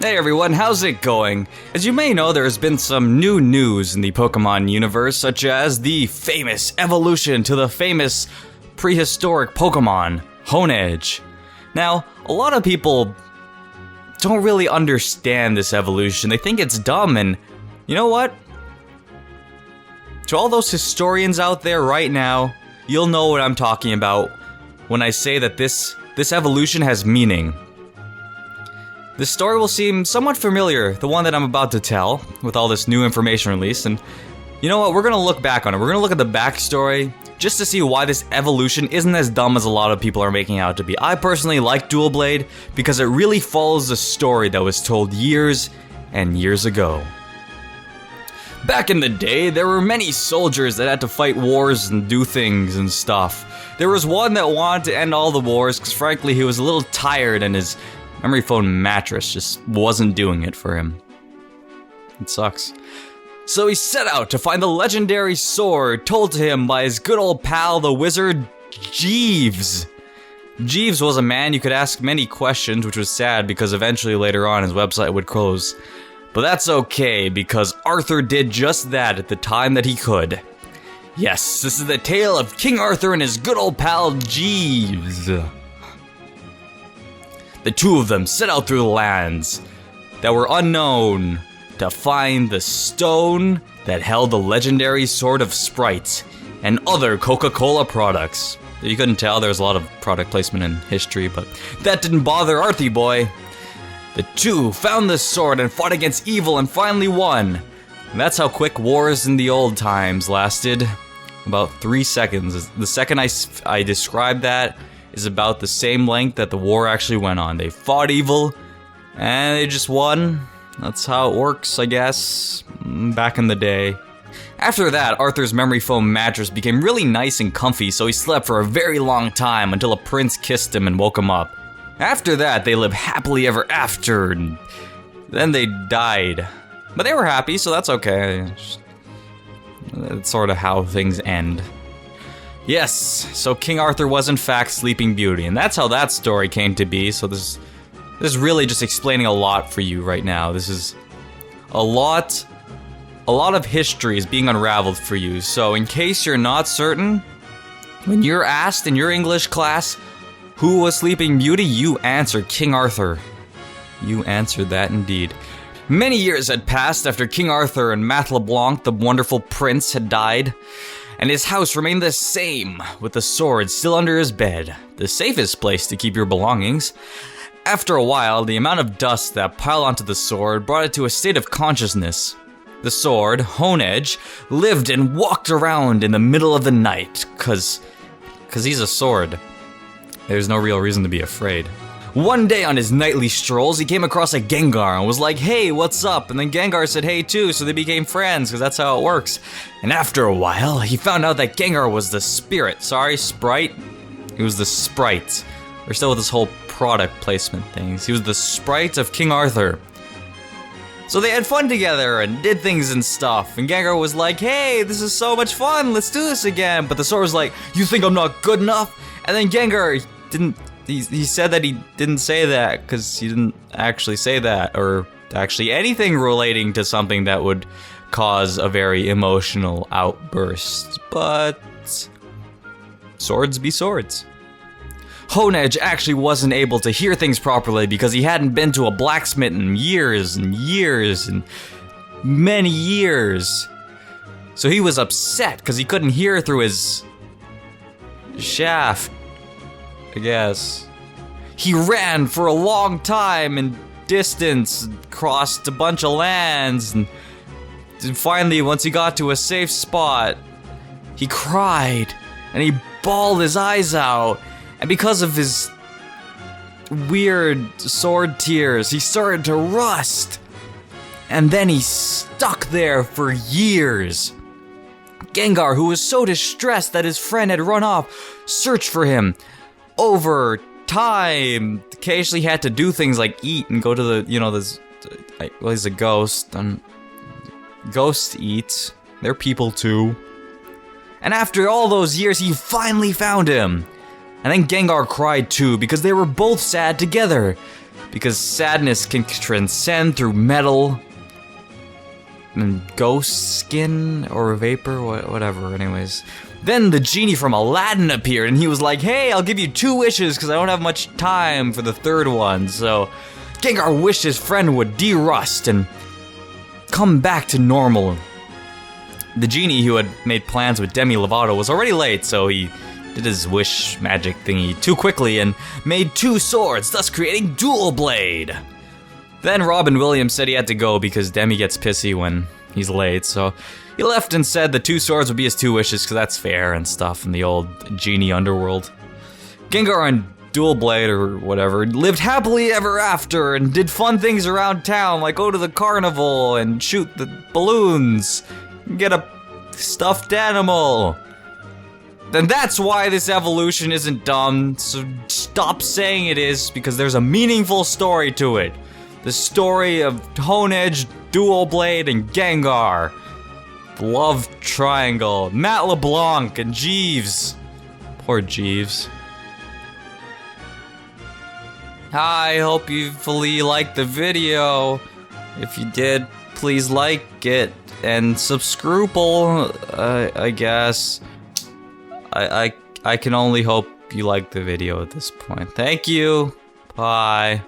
Hey everyone, how's it going? As you may know, there's been some new news in the Pokemon universe, such as the famous evolution to the famous prehistoric Pokemon, Honedge. Now, a lot of people don't really understand this evolution. They think it's dumb, and you know what? To all those historians out there right now, you'll know what I'm talking about when I say that this evolution has meaning. This story will seem somewhat familiar, the one that I'm about to tell, with all this new information released, and you know what, we're gonna look back on it. We're gonna look at the backstory, just to see why this evolution isn't as dumb as a lot of people are making out to be. I personally like Doublade, because it really follows the story that was told years and years ago. Back in the day, there were many soldiers that had to fight wars and do things and stuff. There was one that wanted to end all the wars, because frankly he was a little tired and his memory foam mattress just wasn't doing it for him. It sucks. So he set out to find the legendary sword told to him by his good old pal, the wizard Jeeves. Jeeves was a man you could ask many questions, which was sad because eventually later on his website would close. But that's okay, because Arthur did just that at the time that he could. Yes, this is the tale of King Arthur and his good old pal Jeeves. The two of them set out through the lands that were unknown to find the stone that held the legendary Sword of Sprite and other Coca-Cola products. You couldn't tell, there's a lot of product placement in history, but that didn't bother Arthie boy. The two found the sword and fought against evil and finally won. And that's how quick wars in the old times lasted. About 3 seconds. The second I described that is about the same length that the war actually went on. They fought evil, and they just won. That's how it works, I guess, back in the day. After that, Arthur's memory foam mattress became really nice and comfy, so he slept for a very long time until a prince kissed him and woke him up. After that, they lived happily ever after, and then they died. But they were happy, so that's okay. That's sort of how things end. Yes, so King Arthur was in fact Sleeping Beauty, and that's how that story came to be, so this is really just explaining a lot for you right now. This is a lot of history is being unraveled for you, so in case you're not certain, when you're asked in your English class, who was Sleeping Beauty, you answer King Arthur. You answered that indeed. Many years had passed after King Arthur and Matt LeBlanc, the wonderful prince, had died, and his house remained the same, with the sword still under his bed, the safest place to keep your belongings. After a while, the amount of dust that piled onto the sword brought it to a state of consciousness. The sword, Honedge, lived and walked around in the middle of the night, cause he's a sword. There's no real reason to be afraid. One day on his nightly strolls, he came across a Gengar and was like, "Hey, what's up?" And then Gengar said, "Hey," too, so they became friends, because that's how it works. And after a while, he found out that Gengar was the Sprite. He was the Sprite. We're still with this whole product placement things. He was the Sprite of King Arthur. So they had fun together and did things and stuff. And Gengar was like, "Hey, this is so much fun, let's do this again." But the sword was like, "You think I'm not good enough?" And then Gengar didn't... He said that he didn't say that because he didn't actually say that, or actually anything relating to something that would cause a very emotional outburst. But swords be swords. Honedge actually wasn't able to hear things properly because he hadn't been to a blacksmith in years and years and many years. So he was upset because he couldn't hear through his shaft, I guess. He ran for a long time in distance, crossed a bunch of lands, and finally, once he got to a safe spot, he cried, and he bawled his eyes out, and because of his weird sword tears, he started to rust, and then he stuck there for years. Gengar, who was so distressed that his friend had run off, searched for him. Over time, occasionally had to do things like eat and go to the, well, he's a ghost, and ghosts eat. They're people too. And after all those years, he finally found him. And then Gengar cried too, because they were both sad together. because sadness can transcend through metal and ghost skin or vapor, whatever, anyways. Then the genie from Aladdin appeared, and he was like, hey, I'll give you 2 wishes because I don't have much time for the 3rd one. So Gengar wished his friend would de-rust and come back to normal. The genie, who had made plans with Demi Lovato, was already late, so he did his wish magic thingy too quickly and made 2 swords, thus creating Doublade. Then Robin Williams said he had to go because Demi gets pissy when he's late, so he left and said the 2 swords would be his 2 wishes because that's fair and stuff in the old genie underworld. Gengar and Doublade, or whatever, lived happily ever after and did fun things around town, like go to the carnival and shoot the balloons, get a stuffed animal. Then that's why this evolution isn't dumb, so stop saying it is, because there's a meaningful story to it. The story of Honedge, Doublade, and Gengar. The love triangle. Matt LeBlanc and Jeeves. Poor Jeeves. I hope you fully liked the video. If you did, please like it and subscribe, I guess. I can only hope you liked the video at this point. Thank you. Bye.